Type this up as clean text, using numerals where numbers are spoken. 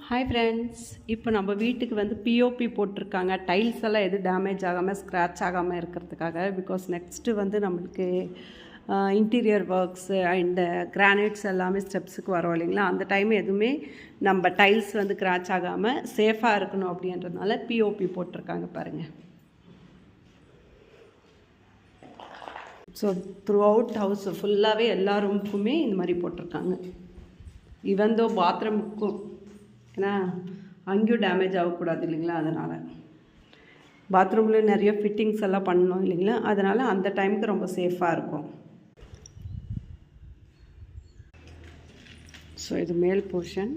Hi friends, இப்போ நம்ம வீட்டுக்கு வந்து பிஓபி போட்டிருக்காங்க. டைல்ஸ் எல்லாம் எதுவும் டேமேஜ் ஆகாமல் ஸ்க்ராட்ச் ஆகாமல் இருக்கிறதுக்காக. பிகாஸ் நெக்ஸ்ட்டு வந்து நம்மளுக்கு இன்டீரியர் ஒர்க்ஸு அண்டு கிரானைட்ஸ் எல்லாமே ஸ்டெப்ஸுக்கு வரும் இல்லைங்களா. அந்த டைம் எதுவுமே நம்ம டைல்ஸ் வந்து ஸ்க்ராட்ச் ஆகாமல் சேஃபாக இருக்கணும் அப்படின்றதுனால பிஓபி போட்டிருக்காங்க பாருங்கள். ஸோ த்ரூ அவுட் ஹவுஸ் ஃபுல்லாகவே எல்லா ரூமுக்குமே இந்த மாதிரி போட்டிருக்காங்க. ஈவன் தோ பாத்ரூமுக்கும், ஏன்னா அங்கேயும் டேமேஜ் ஆகக்கூடாது இல்லைங்களா. அதனால் பாத்ரூமில் நிறைய ஃபிட்டிங்ஸ் எல்லாம் பண்ணணும் இல்லைங்களா. அதனால் அந்த டைமுக்கு ரொம்ப சேஃபாக இருக்கும். ஸோ இது மேல் போர்ஷன்,